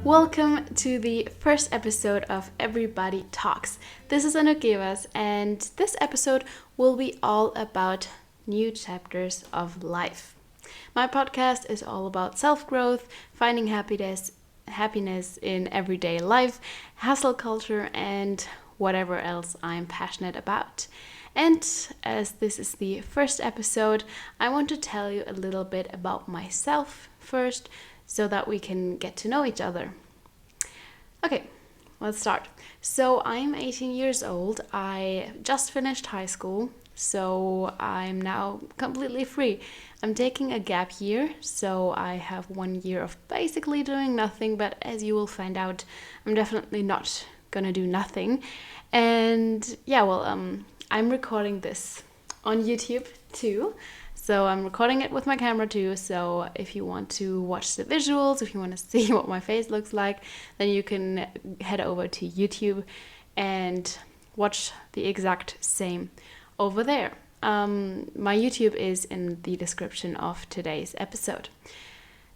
Welcome to the first episode of Everybody Talks. This is Anouk Gevers, and this episode will be all about new chapters of life. My podcast is all about self-growth, finding happiness in everyday life, hustle culture, and whatever else I'm passionate about. And as this is the first episode, I want to tell you a little bit about myself first, so that we can get to know each other. Okay, let's start. So I'm 18 years old. I just finished high school, so I'm now completely free. I'm taking a gap year, so I have 1 year of basically doing nothing, but as you will find out, I'm definitely not gonna do nothing. And I'm recording this on YouTube too. So I'm recording it with my camera too, so if you want to watch the visuals, if you want to see what my face looks like, then you can head over to YouTube and watch the exact same over there. My YouTube is in the description of today's episode.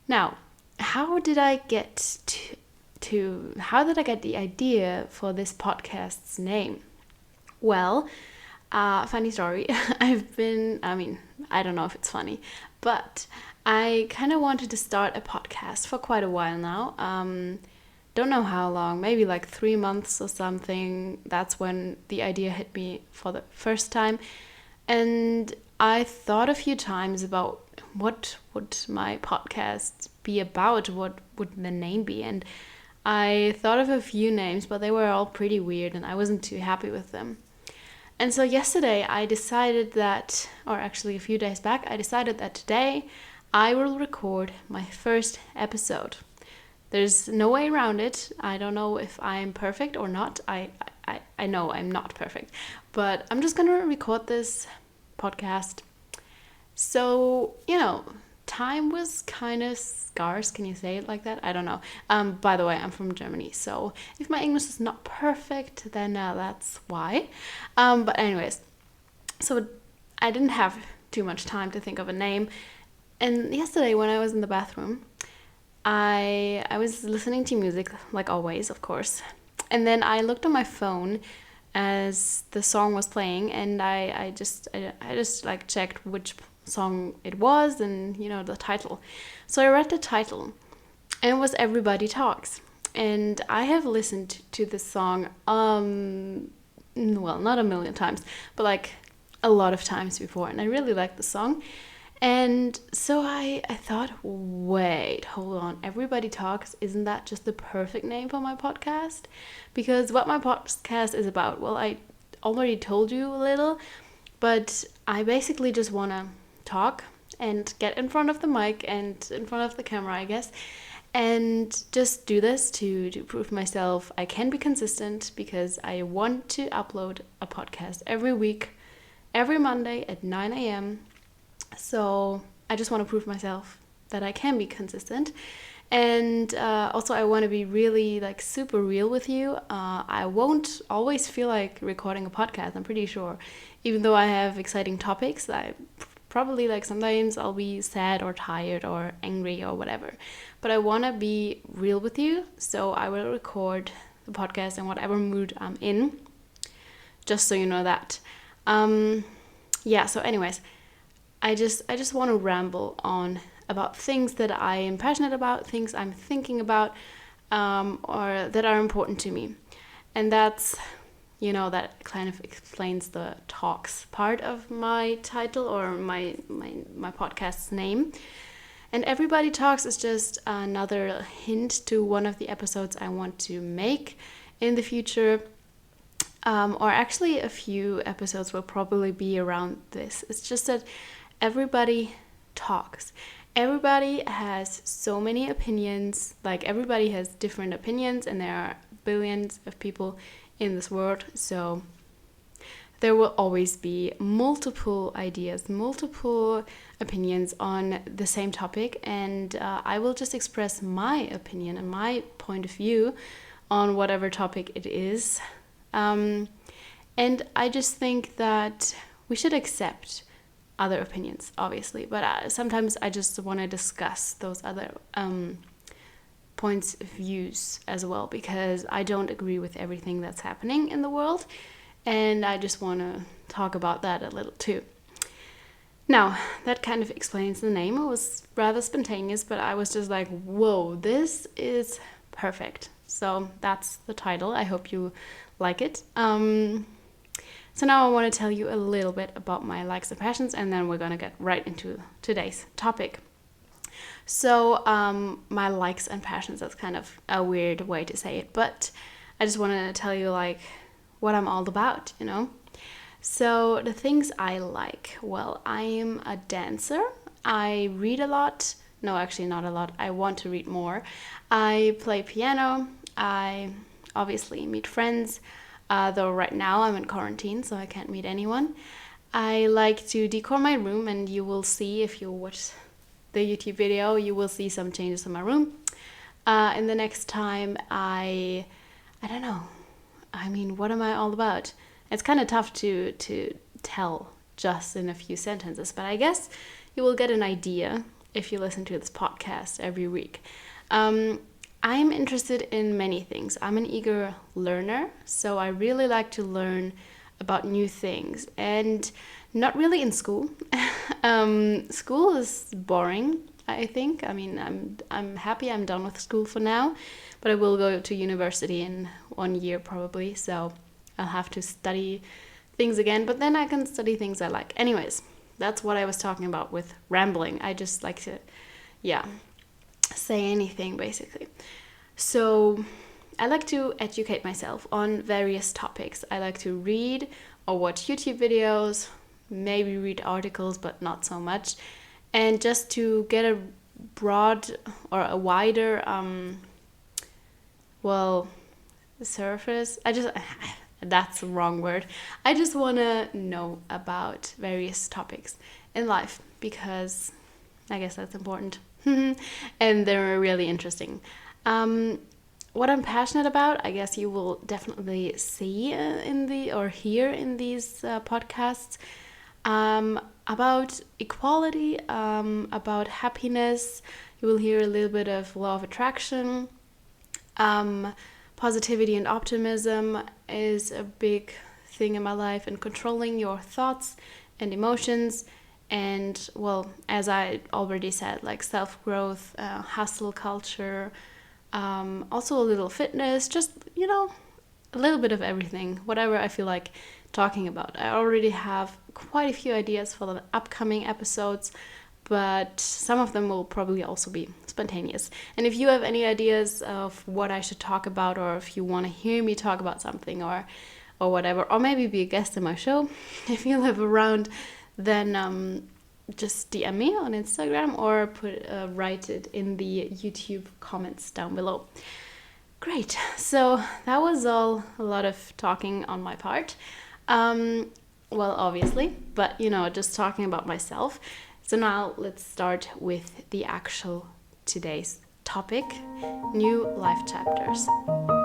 Now, how did I get the idea for this podcast's name? Well, funny story. I don't know if it's funny, but I kind of wanted to start a podcast for quite a while now. Don't know how long, maybe like 3 months or something. That's when the idea hit me for the first time. And I thought a few times about what would my podcast be about? What would the name be? And I thought of a few names, but they were all pretty weird and I wasn't too happy with them. And so yesterday I decided that, or actually a few days back, I decided that today I will record my first episode. There's no way around it. I don't know if I'm perfect or not. I know I'm not perfect, but I'm just gonna record this podcast. So, time was kind of scarce. Can you say it like that? I don't know. By the way, I'm from Germany, so if my English is not perfect, then that's why. But anyways, so I didn't have too much time to think of a name. And yesterday when I was in the bathroom, I was listening to music, like always, of course. And then I looked on my phone as the song was playing, and I just like checked which song it was and the title. So I read the title and it was Everybody Talks, and I have listened to this song not a million times, but like a lot of times before, and I really like the song. And so I thought, wait, hold on, Everybody Talks, isn't that just the perfect name for my podcast? Because what my podcast is about, well, I already told you a little, but I basically just want to talk and get in front of the mic and in front of the camera, I guess, and just do this to prove myself I can be consistent, because I want to upload a podcast every week, every Monday at 9 a.m. So I just want to prove myself that I can be consistent. And also I want to be really like super real with you. I won't always feel like recording a podcast, I'm pretty sure. Even though I have exciting topics, I probably like sometimes I'll be sad or tired or angry or whatever. But I want to be real with you, so I will record the podcast in whatever mood I'm in, just so you know that. So anyways, I just want to ramble on about things that I am passionate about, things I'm thinking about, or that are important to me. And that's, that kind of explains the talks part of my title or my podcast's name. And Everybody Talks is just another hint to one of the episodes I want to make in the future. Or actually a few episodes will probably be around this. It's just that everybody talks. Everybody has so many opinions. Like, everybody has different opinions, and there are billions of people in this world, so there will always be multiple ideas, multiple opinions on the same topic, and I will just express my opinion and my point of view on whatever topic it is. And I just think that we should accept other opinions, obviously, but sometimes I just want to discuss those other points of views as well, because I don't agree with everything that's happening in the world, and I just want to talk about that a little too. Now, that kind of explains the name. It was rather spontaneous, but I was just like, whoa, this is perfect. So that's the title. I hope you like it. So now I want to tell you a little bit about my likes and passions, and then we're going to get right into today's topic. So my likes and passions, that's kind of a weird way to say it, but I just want to tell you like what I'm all about, you know. So the things I like, well, I am a dancer. I read a lot. No, actually not a lot. I want to read more. I play piano. I obviously meet friends, though right now I'm in quarantine, so I can't meet anyone. I like to decor my room, and you will see if you watch the YouTube video, you will see some changes in my room. In the next time, I don't know. I mean, what am I all about? It's kind of tough to tell just in a few sentences, but I guess you will get an idea if you listen to this podcast every week. I'm interested in many things. I'm an eager learner, so I really like to learn about new things, and not really in school. School is boring, I think. I mean, I'm happy I'm done with school for now, but I will go to university in 1 year probably, so I'll have to study things again, but then I can study things I like. Anyways, that's what I was talking about with rambling. I just like to, say anything basically. So I like to educate myself on various topics. I like to read or watch YouTube videos, maybe read articles, but not so much. And just to get a broad or a wider, surface. That's the wrong word. I just want to know about various topics in life, because I guess that's important. And they're really interesting. What I'm passionate about, I guess you will definitely see hear in these podcasts, about equality, about happiness. You will hear a little bit of law of attraction. Positivity and optimism is a big thing in my life, and controlling your thoughts and emotions. And, well, as I already said, like self-growth, hustle culture, also a little fitness, just, a little bit of everything, whatever I feel like talking about. I already have quite a few ideas for the upcoming episodes, but some of them will probably also be spontaneous. And if you have any ideas of what I should talk about, or if you want to hear me talk about something or whatever, or maybe be a guest in my show, if you live around, then just DM me on Instagram, or write it in the YouTube comments down below. Great. So that was a lot of talking on my part. Well, obviously, but just talking about myself. So now let's start with the actual today's topic, new life chapters.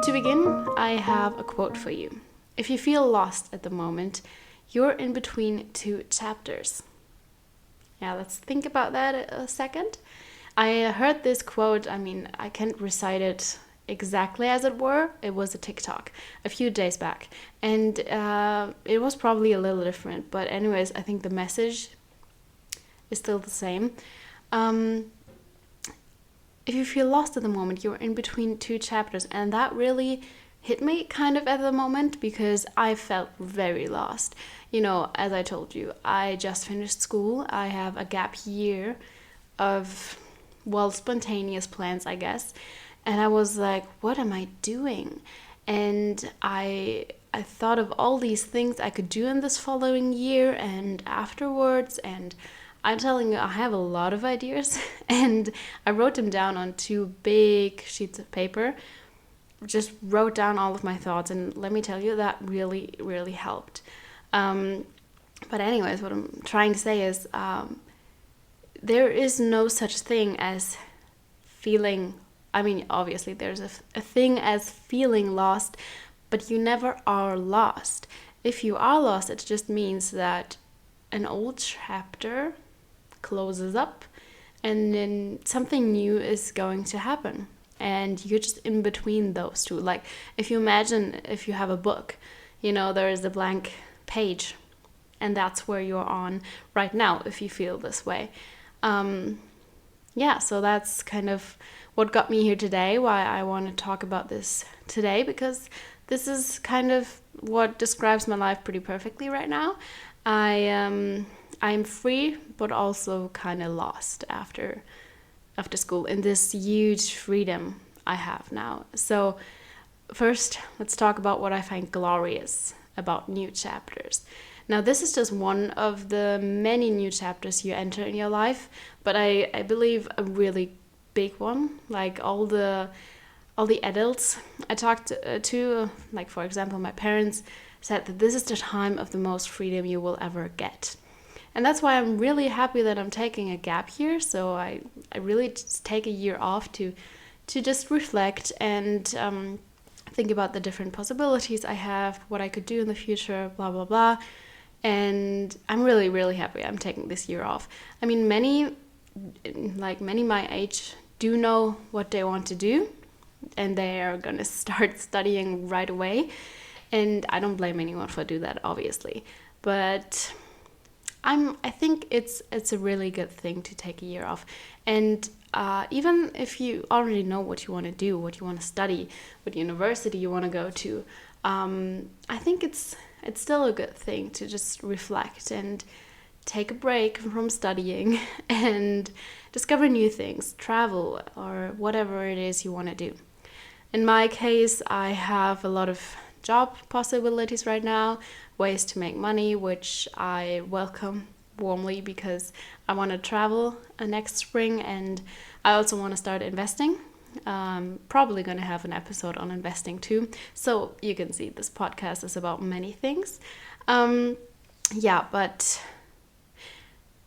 To begin, I have a quote for you. If you feel lost at the moment, you're in between two chapters. Yeah, let's think about that a second. I heard this quote, I can't recite it exactly as it were. It was a TikTok a few days back, and it was probably a little different, but anyways, I think the message is still the same. If you feel lost at the moment, you're in between two chapters, and that really hit me kind of at the moment, because I felt very lost. As I told you, I just finished school. I have a gap year of, spontaneous plans, I guess. And I was like, what am I doing? And I thought of all these things I could do in this following year and afterwards, and I'm telling you, I have a lot of ideas, and I wrote them down on 2 big sheets of paper. Just wrote down all of my thoughts, and let me tell you, that really, really helped. But anyways, what I'm trying to say is, there is no such thing as feeling. Obviously, there's a thing as feeling lost, but you never are lost. If you are lost, it just means that an old chapter closes up, and then something new is going to happen. and you're just in between those two. Like if you imagine if you have a book, there is a blank page, and that's where you're on right now if you feel this way. So that's kind of what got me here today, why I want to talk about this today, because this is kind of what describes my life pretty perfectly right now. I'm free, but also kind of lost after school in this huge freedom I have now. So first, let's talk about what I find glorious about new chapters. Now, this is just one of the many new chapters you enter in your life, but I believe a really big one. Like all the adults I talked to, like for example, my parents said that this is the time of the most freedom you will ever get. And that's why I'm really happy that I'm taking a gap year. So I really just take a year off to just reflect and think about the different possibilities I have, what I could do in the future, blah, blah, blah. And I'm really, really happy I'm taking this year off. I mean, many my age do know what they want to do, and they are going to start studying right away. And I don't blame anyone for do that, obviously. But I think it's a really good thing to take a year off. And even if you already know what you want to do, what you want to study, what university you want to go to, I think it's still a good thing to just reflect and take a break from studying and discover new things, travel, or whatever it is you want to do. In my case, I have a lot of job possibilities right now, ways to make money, which I welcome warmly because I want to travel next spring, and I also want to start investing. Probably going to have an episode on investing too. So you can see this podcast is about many things. But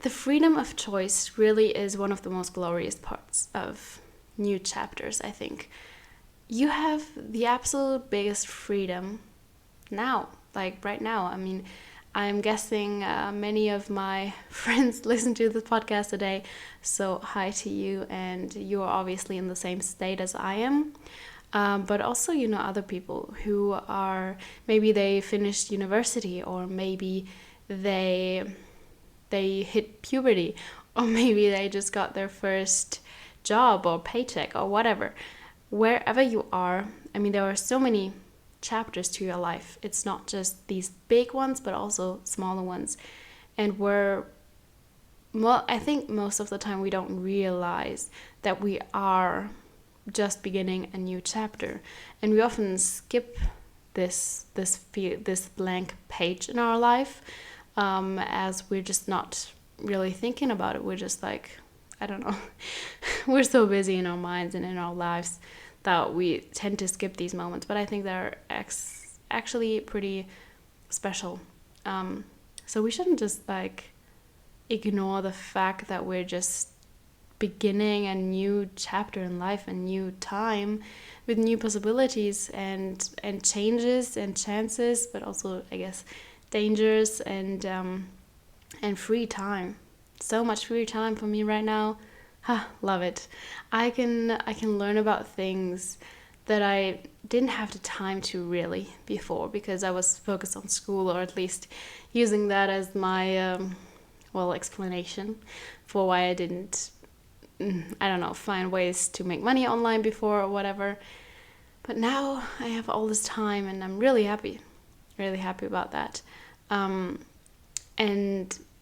the freedom of choice really is one of the most glorious parts of new chapters, I think. You have the absolute biggest freedom now, like right now. I mean, I'm guessing many of my friends listen to this podcast today, so hi to you, and you are obviously in the same state as I am. But also, other people who are, maybe they finished university, or maybe they hit puberty, or maybe they just got their first job or paycheck or whatever. Wherever you are, I mean, there are so many chapters to your life. It's not just these big ones, but also smaller ones. And I think most of the time we don't realize that we are just beginning a new chapter, and we often skip this blank page in our life, as we're just not really thinking about it. We're just like, I don't know, we're so busy in our minds and in our lives that we tend to skip these moments, but I think they're actually pretty special. So we shouldn't just ignore the fact that we're just beginning a new chapter in life, a new time with new possibilities and changes and chances, but also, I guess, dangers and free time. So much free time for me right now. Love it. I can learn about things that I didn't have the time to really before, because I was focused on school, or at least using that as my explanation for why I didn't find ways to make money online before or whatever. But now I have all this time, and I'm really happy about that. And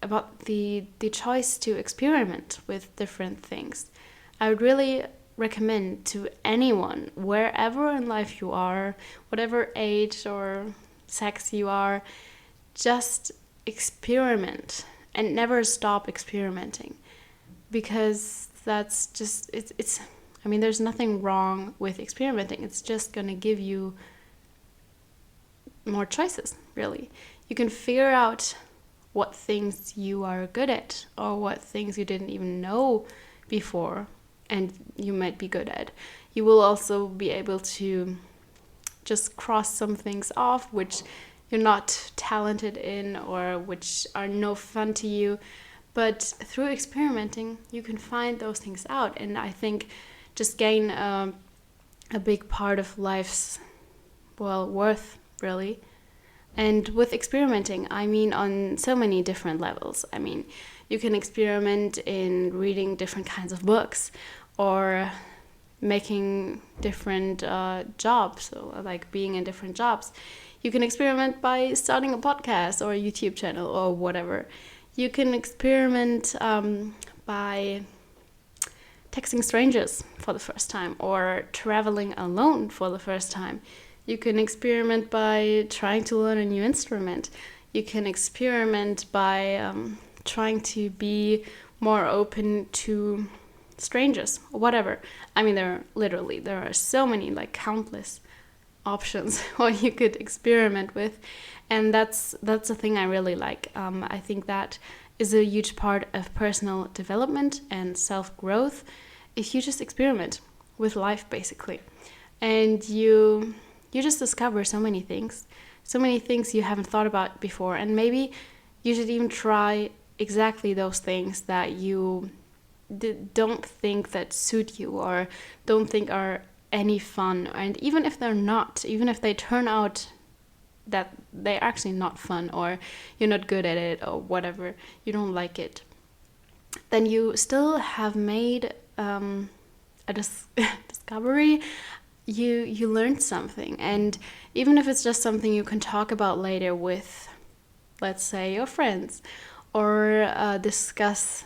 about the choice to experiment with different things. I would really recommend to anyone, wherever in life you are, whatever age or sex you are, just experiment and never stop experimenting, because that's just, it's I mean, there's nothing wrong with experimenting. It's just going to give you more choices, really. You can figure out what things you are good at, or what things you didn't even know before and you might be good at. You will also be able to just cross some things off which you're not talented in, or which are no fun to you. But through experimenting, you can find those things out, and I think just gain a a big part of life's, well, worth, really. And with experimenting, I mean on so many different levels. I mean, you can experiment in reading different kinds of books, or making different jobs, or like being in different jobs. You can experiment by starting a podcast or a YouTube channel or whatever. You can experiment by texting strangers for the first time, or traveling alone for the first time. You can experiment by trying to learn a new instrument. You can experiment by trying to be more open to strangers, or whatever. I mean, there are so many, like countless options what you could experiment with, and that's the thing I really like. I think that is a huge part of personal development and self-growth, if you just experiment with life, basically. And you just discover so many things you haven't thought about before. And maybe you should even try exactly those things that you don't think that suit you, or don't think are any fun. And even if they're not, even if they turn out that they're actually not fun, or you're not good at it, or whatever, you don't like it, then you still have made a discovery. You learned something. And even if it's just something you can talk about later with, let's say, your friends, or discuss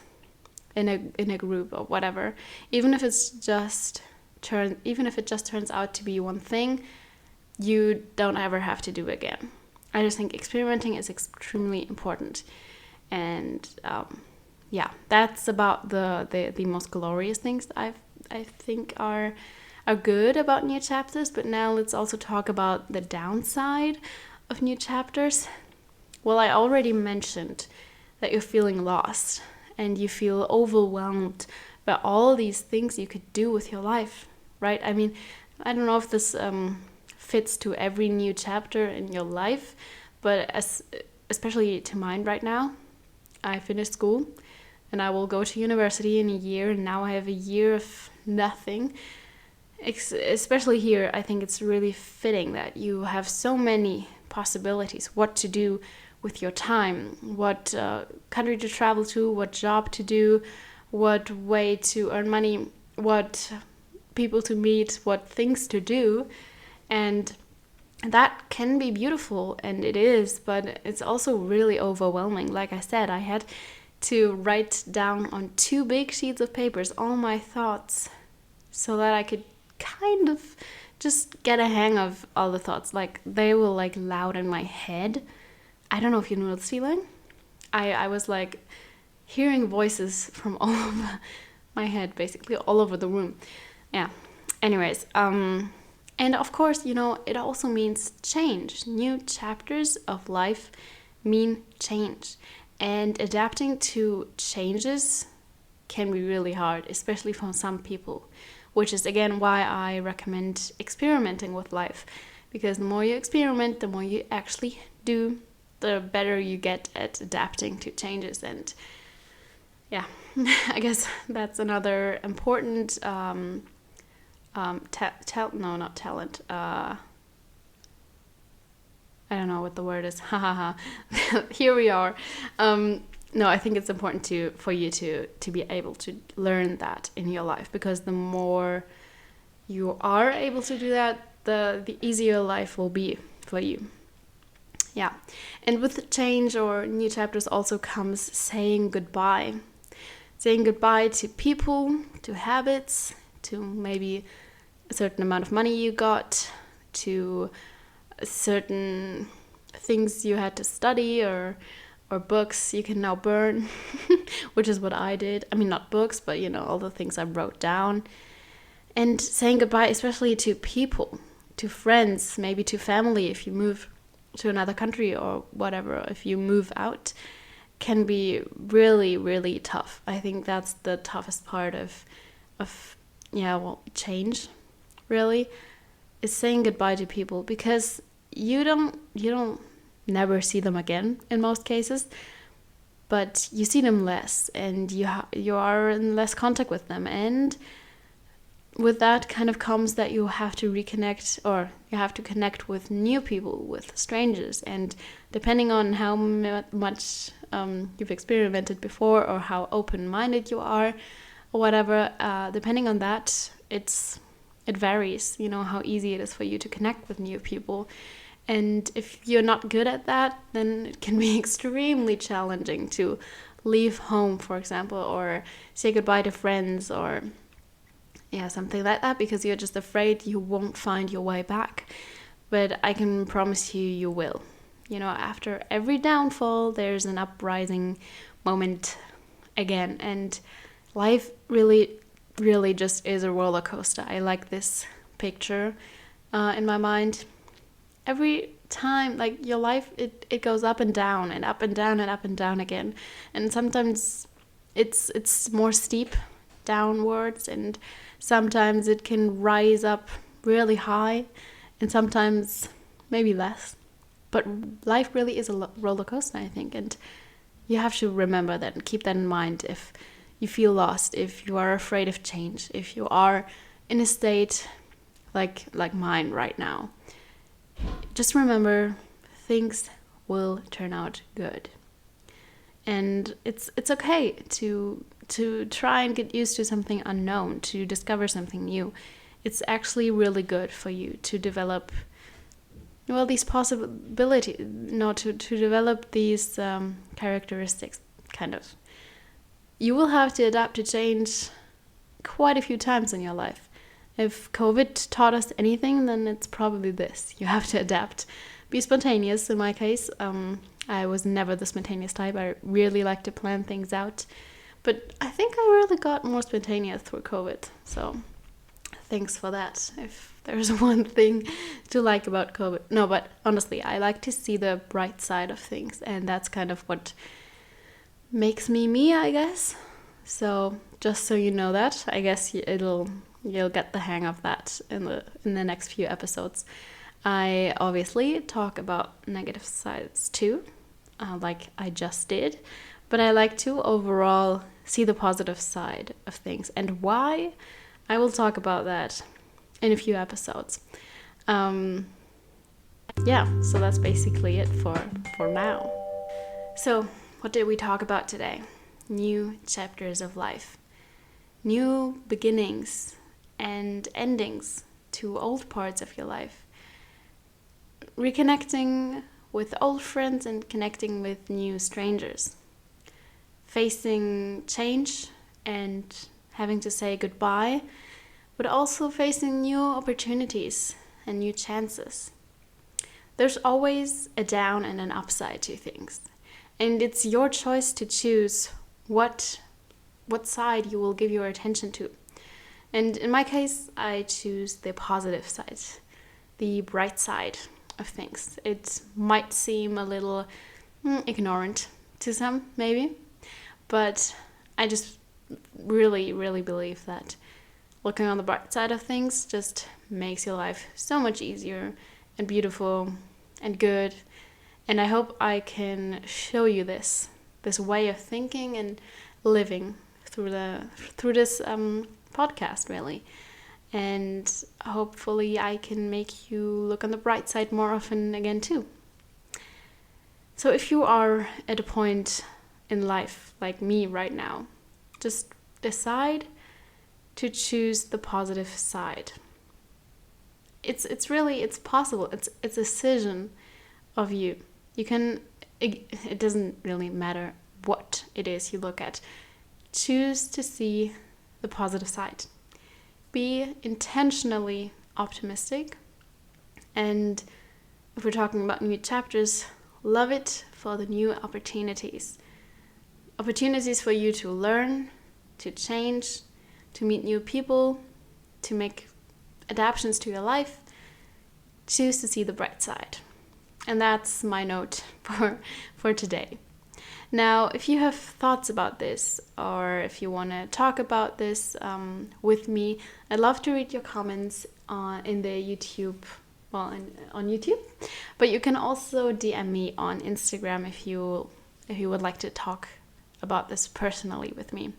in a group or whatever, even if it just turns out to be one thing, you don't ever have to do again. I just think experimenting is extremely important. And that's about the most glorious things I think are good about new chapters. But now let's also talk about the downside of new chapters. Well, I already mentioned that you're feeling lost and you feel overwhelmed by all these things you could do with your life, right? I mean, I don't know if this fits to every new chapter in your life, but especially to mine right now. I finished school and I will go to university in a year, and now I have a year of nothing. Especially here, I think it's really fitting that you have so many possibilities what to do with your time, what country to travel to, what job to do, what way to earn money, what people to meet, what things to do. And that can be beautiful, and it is, but it's also really overwhelming. Like I said, I had to write down on 2 big sheets of papers all my thoughts so that I could kind of just get a hang of all the thoughts. Like, they were like loud in my head. I don't know if you know this feeling. I was like hearing voices from all over my head, basically all over the room. Yeah. Anyways, and of course, it also means change. New chapters of life mean change. And adapting to changes can be really hard, especially for some people, which is again why I recommend experimenting with life. Because the more you experiment, the more you actually do, the better you get at adapting to changes. And yeah, I guess that's another important not talent. I don't know what the word is. Here we are. No, I think it's important for you to be able to learn that in your life, because the more you are able to do that, the easier life will be for you. Yeah. And with the change or new chapters also comes saying goodbye. Saying goodbye to people, to habits, to maybe a certain amount of money you got, to certain things you had to study, or books you can now burn, which is what I did. I mean, not books, but all the things I wrote down. And saying goodbye, especially to people, to friends, maybe to family if you move to another country or whatever, if you move out, can be really, really tough. I think that's the toughest part of change, really, is saying goodbye to people, because you don't never see them again in most cases, but you see them less, and you are in less contact with them. And with that kind of comes that you have to reconnect, or you have to connect with new people, with strangers. And depending on how much you've experimented before, or how open-minded you are, or whatever, depending on that, it varies, how easy it is for you to connect with new people. And if you're not good at that, then it can be extremely challenging to leave home, for example, or say goodbye to friends, or something like that, because you're just afraid you won't find your way back. But I can promise you will. After every downfall, there's an uprising moment again. And life really, really just is a roller coaster. I like this picture in my mind. Every time, like, your life, it goes up and down and up and down and up and down again. And sometimes it's more steep downwards, and sometimes it can rise up really high, and sometimes maybe less. But life really is a roller coaster, I think, and you have to remember that and keep that in mind. If you feel lost, if you are afraid of change, if you are in a state like mine right now, just remember, things will turn out good. And it's okay to try and get used to something unknown, to discover something new. It's actually really good for you to develop, these possibilities, to develop these characteristics, kind of. You will have to adapt to change quite a few times in your life. If COVID taught us anything, then it's probably this. You have to adapt. Be spontaneous, in my case. I was never the spontaneous type. I really like to plan things out. But I think I really got more spontaneous through COVID. So thanks for that, if there's one thing to like about COVID. No, but honestly, I like to see the bright side of things. And that's kind of what makes me, I guess. So just so you know that, I guess you'll get the hang of that in the next few episodes. I obviously talk about negative sides too, like I just did, but I like to overall see the positive side of things, and why, I will talk about that in a few episodes. So that's basically it for now. So what did we talk about today? New chapters of life, new beginnings and endings to old parts of your life, reconnecting with old friends and connecting with new strangers, facing change and having to say goodbye, but also facing new opportunities and new chances. There's always a down and an upside to things, and it's your choice to choose what side you will give your attention to. And in my case, I choose the positive side, the bright side of things. It might seem a little ignorant to some, maybe, but I just really, really believe that looking on the bright side of things just makes your life so much easier and beautiful and good. And I hope I can show you this way of thinking and living through this podcast, really. And hopefully I can make you look on the bright side more often again too. So if you are at a point in life like me right now, just decide to choose the positive side. It's possible. It's a decision of you. It doesn't really matter what it is you look at. Choose to see the positive side. Be intentionally optimistic. And if we're talking about new chapters, love it for the new opportunities. Opportunities for you to learn, to change, to meet new people, to make adaptations to your life. Choose to see the bright side. And that's my note for today. Now, if you have thoughts about this, or if you want to talk about this with me, I'd love to read your comments in the YouTube, on YouTube. But you can also DM me on Instagram if you would like to talk about this personally with me.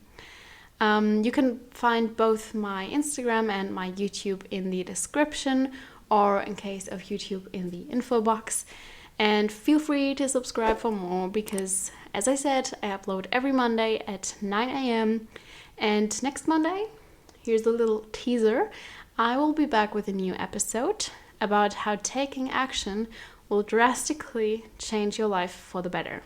You can find both my Instagram and my YouTube in the description, or in case of YouTube, in the info box. And feel free to subscribe for more because, as I said, I upload every Monday at 9 a.m. And next Monday, here's a little teaser, I will be back with a new episode about how taking action will drastically change your life for the better.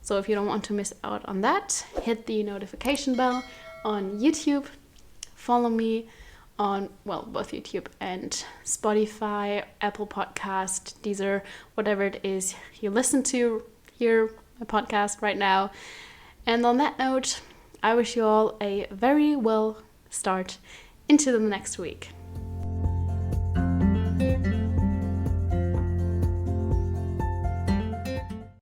So if you don't want to miss out on that, hit the notification bell on YouTube, follow me on, well, both YouTube and Spotify, Apple Podcast, Deezer, whatever it is you listen to here, my podcast right now. And on that note, I wish you all a very well start into the next week.